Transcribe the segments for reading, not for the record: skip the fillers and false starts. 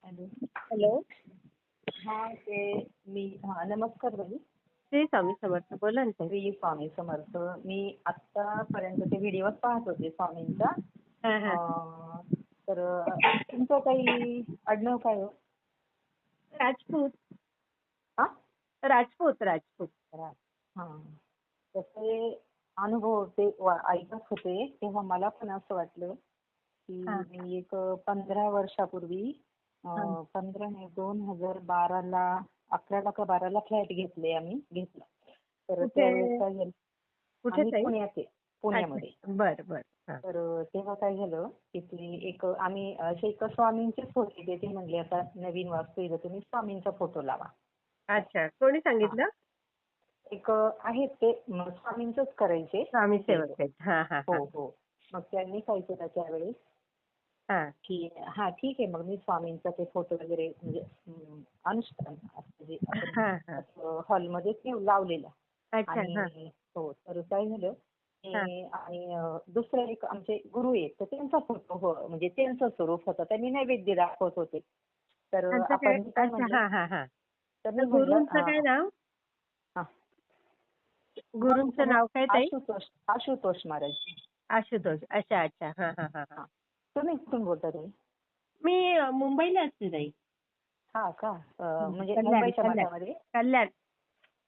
Hello. Hello. नमस्कार बाई. श्री स्वामी समर्थ. बोला ना ताई. श्री स्वामी समर्थ. मी आतापर्यंत ते व्हिडिओ पाहत होते स्वामींचा. हा हा. तर तुमचं काही आडनाव काय हो? राजपूत. हा? राजपूत राजपूत. हा. तसे अनुभव ते ऐकत होते तेव्हा मला पण असं वाटलं की हा. मी एक 15 वर्षापूर्वी 2012ला 11ला का 12ला फ्लॅट घेतला. तर कुठे त्यावेळेस काय झालं, कुठे आम्ही ताई? पुण्यामध्ये. बर बर. हा. तर तेव्हा काय झालं, तिथे आम्ही असे स्वामींचेच होते. ते म्हणले आता नवीन वास्तू आहे तर तुम्ही स्वामींचा फोटो लावा. अच्छा, कोणी हा. सांगितलं? आहेत ते स्वामींचंच करायचे. स्वामी सेवक आहेत. हा हा हो हा. हो. मग त्यांनी काय केलं त्यावेळेस हा. की ठीक आहे मग मी स्वामींचा ते फोटो वगैरे म्हणजे अनुष्ठान म्हणजे हा हा. आपण हॉलमध्ये लावलेला. अच्छा. हा आणि हो, तर काय झालं हा. आणि दुसरे एक आमचे गुरु आहेत तर त्यांचा फोटो म्हणजे त्यांचं स्वरूप होतं. त्यांनी नैवेद्य दाखवत होते. तर त्यांचं काय? आपण काय अच्छा. म्हणलं, हा हा हा. तर तर मी म्हणलं गुरूंचं काय नाव? हा, गुरूंचं नाव काय ताई? आशुतोष महाराज. आशुतोष. अच्छा अच्छा. हा हा हा हा. हा. तुम्ही कुठून बोलता तुम्ही? मी मुंबईला असते ताई. हा का? म्हणजे कल्याण मुंबईच्या कल्याण मठामध्ये? कल्याण.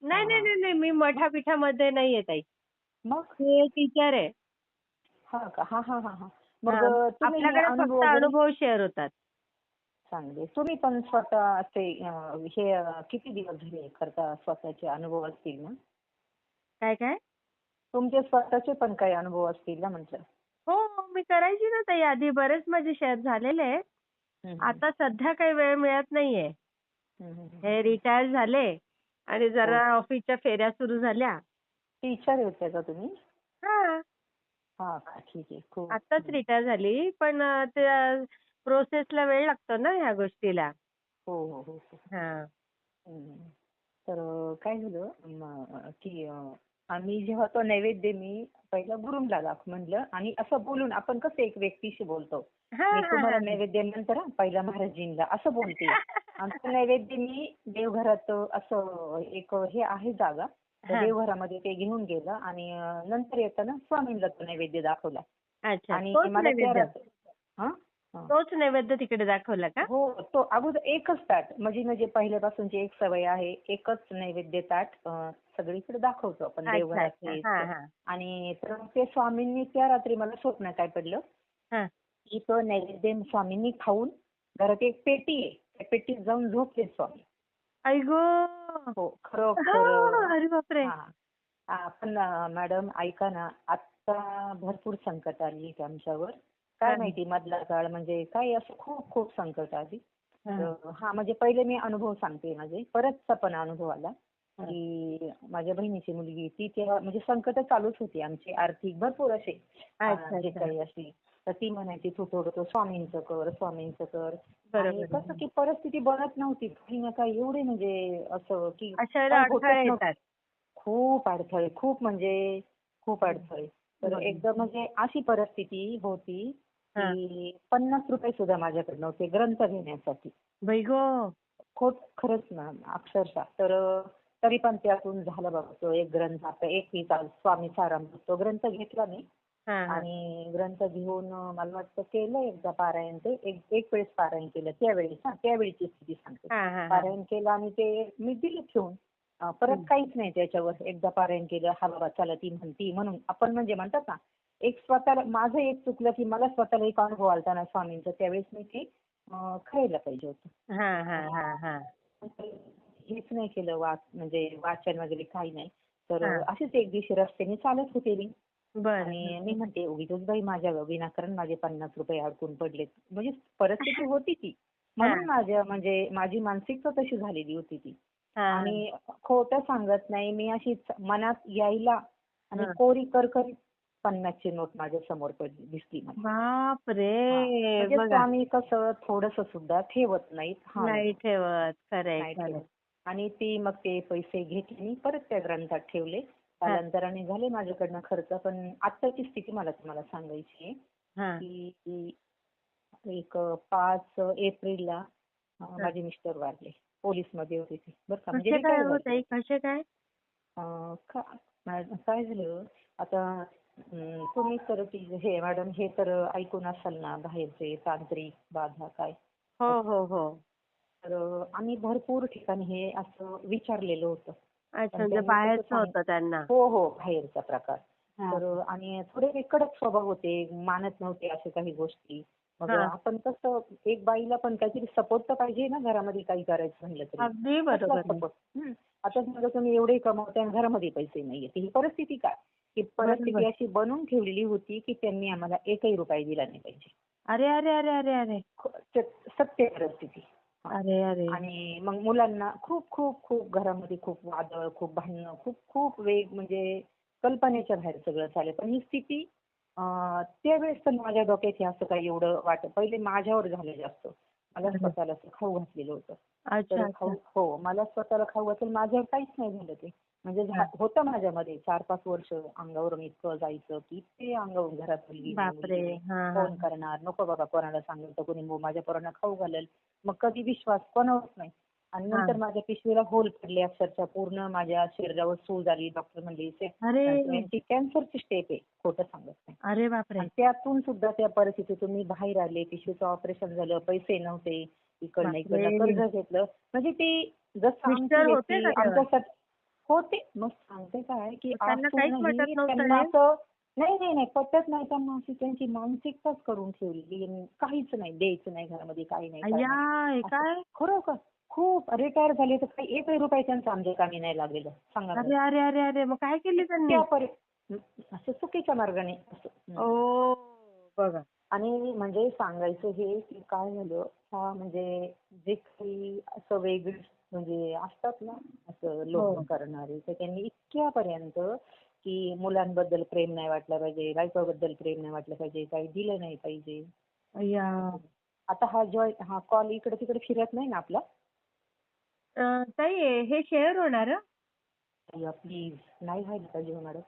नाही हा नाही हा. नाही नाही, मी मठापीठामध्ये नाही आहे ताई. मग मी टीचर आहे. हा का? हा हा हा हा. मग हा. तुम्ही हे आपल्याकडे अनुभव फक्त वगैरे अनुभव शेअर होतात. चांगले. तुम्ही पण स्वतः असे हे किती दिवस झाले करता? स्वतःचे अनुभव असतील ना? काय काय? तुमचे स्वतःचे पण काही अनुभव असतील ना म्हटलं? हो हो, मी करायची ना ताई आधी. बरेच माझे शेअर झालेले आहे. हम्म, आता सध्या काही वेळ मिळत नाहीये. हम्म, हम्म, हम्म. हे रिटायर झाले आणि हो. जरा ऑफिसच्या फेऱ्या सुरू झाल्या. टीचर होते का तुम्ही? हा. हा का? ठीक आहे. खूप. आत्ताच रिटायर झाली, पण त्या प्रोसेसला वेळ लागतो ना ह्या गोष्टीला. हो हो हो हो. हा. हम्म. तर काय झालं की आम्ही जेव्हा तो नैवेद्य मी पहिलं गुरुंला म्हणलं आणि असं बोलून आपण कसं एक व्यक्तीशी बोलतो. हा मी हा तुम्हाला हा. नैवेद्य नंतर पहिला महाराजींना असं बोलते. आमचं नैवेद्य मी देवघरात असं एक हे आहे जागा. त्या हा. देवघरामध्ये ते घेऊन गेलं आणि नंतर येताना स्वामींना तो नैवेद्य दाखवला. अच्छा, आणि तोच मला त्या नैवेद्य. हा हा. तोच नैवेद्य तिकडे दाखवला का? हो, तो अगोदर एकच ताट म्हणजे पहिल्यापासूनची एक सवय आहे. एकच नैवेद्य ताट सगळीकडे दाखवतो आपण अच्छा देवघरात अच्छा. हे हा ते. हा आणि तर ते स्वामींनी त्या रात्री मला स्वप्न काय पडलं हा. की तो नैवेद्य स्वामींनी खाऊन घरात एक पेटी आहे. त्या पेटीत जाऊन झोपले स्वामी. आई गो. हो, खरोखर. अरे बापरे. हा. पण मॅडम ऐका ना, आत्ता भरपूर संकट आली आमच्यावर. काय हा माहिती मधला काळ म्हणजे काय असं खूप खूप संकट आली. हा तर म्हणजे पहिले मी अनुभव सांगते माझे. परतचा पण अनुभव आला हा. की माझ्या बहिणीची मुलगी ती तेव्हा म्हणजे संकट चालूच होती आमची आर्थिक भरपूर असे अच्छा जे अच्छा. काही असली. तर ती म्हणायची तू थोडं स्वामींचं कर, स्वामींचं कर. आणि बरोबर. कसं की परिस्थिती बनत नव्हती. काही ना काही एवढे म्हणजे असं की अशाला काही होतच अडथळे नव्हतं. येतात. खूप अडथळे, खूप म्हणजे खूप अडथळे. तर बरोबर. एकदम म्हणजे अशी परिस्थिती होती हा. की ₹50 सुद्धा माझ्याकडे नव्हते ग्रंथ घेण्यासाठी. बाई गो. खरंच ना, अक्षरशः. तर तरी पण त्यातून झालं बाबा तो एक ग्रंथ आता स्वामी सारामृत तो ग्रंथ घेतला मी. हा हा आणि ग्रंथ घेऊन मला वाटतं केलं एकदा पारायण. ते एक वेळेस पारायण केलं त्यावेळीची स्थिती सांगते. हा हा हा. पारायण केलं आणि ते मी दिलं ठेवून. परत काहीच नाही त्याच्यावर. एकदा पारायण केलं, हा बाबा चला ती म्हणती म्हणून आपण म्हणजे म्हणतात ना, एक स्वतःला माझं एक चुकलं की मला स्वतःला एक अनुभव आलता ना स्वामींचा त्यावेळेस मी ते करायला पाहिजे होतं. हा हा हा हा. हेच नाही केलं म्हणजे वाचन वगैरे काही नाही. तर हा. अशीच एक दिवशी रस्त्याने चालत होते मी. बरं. आणि मी म्हणते उगीचच बाई माझ्या विनाकारण माझे ₹50 अडकून पडलेत. म्हणजे परिस्थिती होती ती. हा म्हणून म्हणजे माझी मानसिकता तशी झालेली होती ती. हा आणि खोटं सांगत नाही मी अशीच मनात यायला आणि हा. कोरी करकरीत 50ची नोट माझ्या समोर दिसली मला. बापरे. म्हणजे बघा. स्वामी कसं थोडंसं सुद्धा ठेवत नाहीत. नाही ठेवत. खरंय नाही खरंय. ठेवत. आणि ती मग ते पैसे घेतले मी परत त्या ग्रंथात ठेवले. हा कालांतराने झाले माझ्याकडनं खर्च. पण आत्ताची स्थिती मला तुम्हाला सांगायची आहे हा की एक 5 एप्रिलला माझे मिस्टर वारले. पोलीसमध्ये होते ते बरं का, म्हणजे कसे काय रिटायर हो झाले. ताई, कसे काय? काय झालं आता, तुम्ही तर हे मॅडम हे तर ऐकून असाल ना, बाहेरचे तांत्रिक बाधा काय हो असं. हो हो. तर आम्ही भरपूर ठिकाणी हे असं विचारलेलं होतं. अच्छा, पण म्हणजे त्यांनी कसं बाहेरचं होतं त्यांना. हो, हो. बाहेरचा प्रकार. हा तर आणि थोडे कडक स्वभाव होते. मानत नव्हते अशा काही गोष्टी. मग हा. आपण कसं एक बाईला पण काहीतरी सपोर्ट तर पाहिजे ना घरामध्ये काही करायचं म्हणलं तरी. अगदी कसला बरोबर आहे. सपोर्ट? आता समजा तुम्ही एवढे कमवताय आणि घरामध्ये पैसे नाहीये. ही परिस्थिती काय? ही बरोबर. परिस्थिती अशी बनवून ठेवलेली होती की त्यांनी आम्हाला एकही रुपया दिला नाही पाहिजे. अरे अरे अरे अरे अरे. सत्य परिस्थिती. हां. अरे अरे. आणि मग मुलांना खूप खूप खूप घरामध्ये खूप वादळ, खूप भांडणं, खूप खूप वेग म्हणजे कल्पनेच्या बाहेर सगळं चालेल. पण ही स्थिती त्यावेळेस पण माझ्या डोक्यात हे असं काही एवढं वाटत. पहिले माझ्यावर झालं जास्त. मला अरे. स्वतःला असं खाऊ घातलेलं होतं. तर अच्छा अच्छा. हो, मला स्वतःला खाऊ घातलं. माझ्यावर काहीच नाही झालं ते. म्हणजे हा. होतं माझ्यामध्ये 4-5 वर्ष अंगावरून इतकं जायचं की ते अंगावरून घरात मुलगी नाही, बापरे. मुलगी नाही. हा हा. फोन करणार, नको बाबा कोणाला सांगायचं, कोणी माझ्या पोरांना खाऊ घालेल. मग कधी विश्वास कोणावरच नाही. आणि हा. नंतर माझ्या पिशवीला होल पडले अक्षरशः. पूर्ण माझ्या शरीरावर सूज आली. डॉक्टर म्हणले अरे. यांची कॅन्सरची स्टेप आहे. खोटं सांगत नाही. अरे बापरे. आणि त्यातून सुद्धा त्या परिस्थितीतून मी बाहेर आले. पिशवीचं ऑपरेशन झालं. पैसे नव्हते. इकडनं इकडनं बापरे. कर्ज घेतलं. म्हणजे ते जसं आमची मिस्टर होते व्यक्ती का तेव्हा? आमच्यासाठी होते. मग सांगते काय की मग त्यांना काहीच असूनही वाटत नव्हतं त्यांना हे? असं नाही, नाही, नाही. पटत नाही त्यांना. अशी त्यांची मानसिकताच करून ठेवलेली. काहीच नाही द्यायचं नाही घरामध्ये, काही नाही, काही अय्या. नाही. हे असं काय? खरं का? खूप रिटायर झाले तर काही एकही रुपया त्यांचा आमच्या कामी नाही लागलेलं. सांगा बरं. अरे अरे अरे अरे. मग काय केली त्यांनी? असं चुकीच्या मार्गाने असं. ओ. बघा. आणि म्हणजे सांगायचं हे की काय झालं, म्हणजे जे काही असं वेगळी म्हणजे असतात ना, असं लोक हो. करणारे, तर त्यांनी इतक्यापर्यंत की मुलांबद्दल प्रेम नाही वाटलं पाहिजे, बायकोबद्दल प्रेम नाही वाटलं पाहिजे, काही दिलं नाही पाहिजे. अय्या. आता हा कॉल इकडे तिकडे फिरत नाही ना आपला? ताई, हे शेअर होणार हं? प्लीज नाही व्हायला पाहिजे हो मॅडम.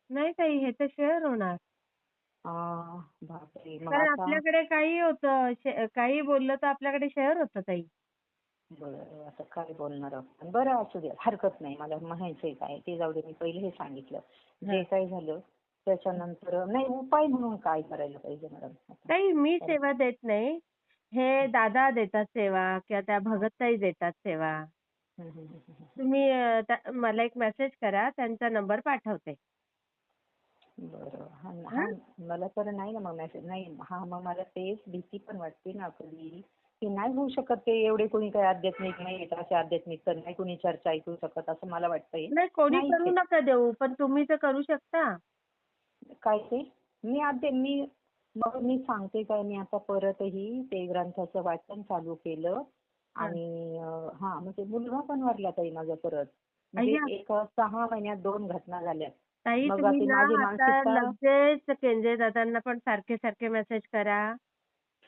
नाही ताई, हे तर शेअर होणार. बापरे, मग कारण आता आपल्याकडे काही होतं, काही बोललं तर आपल्याकडे शेअर होतं ताई. बरं, आता काय बोलणार आपण. बरं असू द्या, हरकत नाही. मला म्हणायचंय काय ते जाऊ दे. मी पहिले हे सांगितलं. जे हं. काही झालं त्याच्यानंतर नाही, उपाय म्हणून काय करायला पाहिजे मॅडम आता? ताई, मी कारण सेवा देत नाही. हे दादा देतात सेवा किंवा त्या भगतताई देतात सेवा. हं, हं, हं, हं. तुम्ही मला एक मेसेज करा, त्यांचा नंबर पाठवते. बरं. हां, हां. हं? मला तर नाही ना मग मेसेज नाही. हां, मग मला तेच भीती पण वाटते ना कधी, की नाही होऊ शकत ते एवढे कोणी काही आध्यात्मिक नाहीयेत. असे आध्यात्मिक तर नाही कोणी चर्चा ऐकू शकत असं मला वाटतंय. नाही, कोणी नाहीच करू आहे. नका देऊ, पण तुम्ही तर करू शकता. काय ते? मग मी सांगते काय, मी आता परतही ते ग्रंथाचं वाचन चालू केलं हं. आणि म्हणजे मुलगा पण वारला ताई माझा परत. म्हणजे अय्या. एक 6 महिन्यात 2 घटना झाल्या. ताई, मग तुम्ही ती ना माझी आता मानसिकता लगेच केंद्रे दादांना पण सारखे सारखे मेसेज करा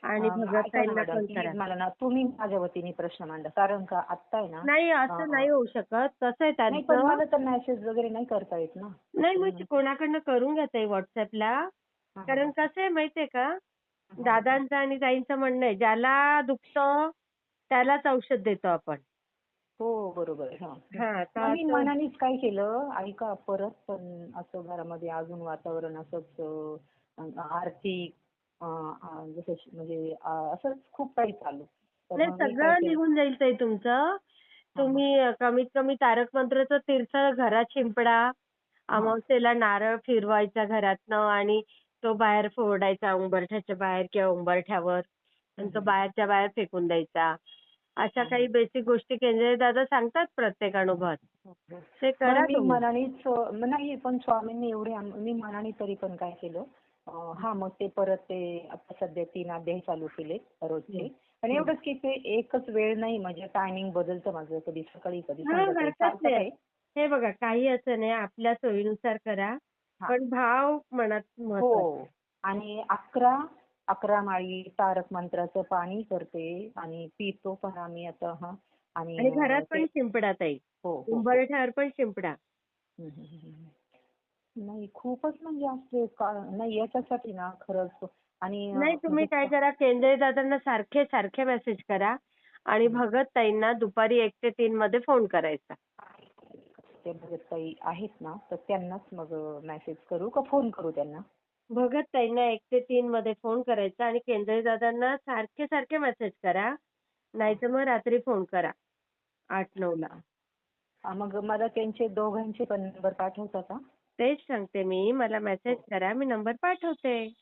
आणि ऐका ना भगतताईंना मॅडम, पण करा. प्लीज मला ना तुम्ही माझ्या वतीने प्रश्न मांडा. कारण का आत्ता आहे ना नाही, असं अ, नाही होऊ शकत. कसं आहे नाही पण त्यांचं. मला तर मेसेज वगैरे नाही करता येत ना. नाही, असं मी मग म्हणते. कोणाकडनं करून घ्या ताई WhatsAppला. हां, हां, कारण हां. कसं आहे माहिती आहे का, हां, हां, हां. दादांचं आणि ताईंचं म्हणणं आहे, ज्याला दुखतं त्यालाच औषध देतो आपण. हो, बरोबर. हां. हां, मग तर मी तो. मनानेच काय केलं, ऐका परत पण असं घरामध्ये अजून वातावरण असंच आर्थिक अ, अ, जसं म्हणजे असंच खूप काही चालू. तर नाही, मग मी काय सगळं केलं निघून जाईल ताई तुमचं. हां, हां. तुम्ही कमीत कमी तारक मंत्राचं तीर्थ घरात शिंपडा. हां. अमावास्येला नारळ फिरवायचा घरातनं आणि तो बाहेर फोडायचा उंबरठ्याच्या बाहेर किंवा उंबरठ्यावर हं, आणि तो हं, हं. बाहेरच्या बाहेर फेकून द्यायचा. अशा हां, काही हां. बेसिक गोष्टी केंद्रे दादा सांगतात प्रत्येक अनुभवात. हो, हो. ते मग करा मी तुम्ही. मनानेच नाही पण स्वामींनी एवढे मी मनाने तरी पण काय केलं मग ते परत ते आता सध्या 3 अध्याय चालू केले हं, रोजचे. आणि हं. एवढंच की ते एकच वेळ नाही म्हणजे टायमिंग बदलतं माझं. कधी सकाळी, कधी हां, संध्याकाळी हरकत चालतं नाही. काही. हे बघा, काही असं नाही, आपल्या सोयीनुसार करा. हां. पण भाव मनात हो. महत्वाचा. आणि 11 माळी तारक मंत्राचं पाणी करते आणि पितो पण आम्ही आता आणि आणि घरात ते पण शिंपडा ताई. हो, हो, हो. उंबरठ्यावर पण शिंपडा. हं, हं, हं, हं. नाही खूपच म्हणजे असते नाही याच्यासाठी ना खरंच आणि नाही, तुम्ही म्हणजे काय करा, केंद्रे दादांना सारखे सारखे मेसेज करा आणि भगतताईंना दुपारी 1 ते 3 मध्ये फोन करायचा. ते भगतताई आहेत ना, तर त्यांनाच मग मेसेज करू का फोन करू त्यांना? भगतताईंना 1 ते 3 मध्ये फोन करायचा आणि केंद्रे दादांना सारखे सारखे मेसेज करा. नाहीतर मग रात्री फोन करा 8-9 ला. मग मला त्यांचे दोघांचे पण नंबर पाठवता का? तेच सांगते मी. मला मेसेज करा. मी नंबर पाठवते.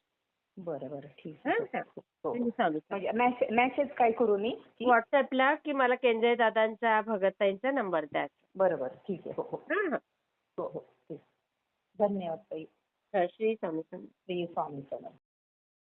बरं बरं ठीक हां, आहे. हां. हो मी हो. चालू म्हणजे मेसेज काय करू मी? WhatsAppला की मला केंद्रे दादांचा, भगतताईंचा नंबर द्या. बरं बरं ठीक आहे. हो हो. हां, हां. हो हो. ठीक. धन्यवाद ताई. श्री स्वामी समर्थ. श्री स्वामी समर्थ.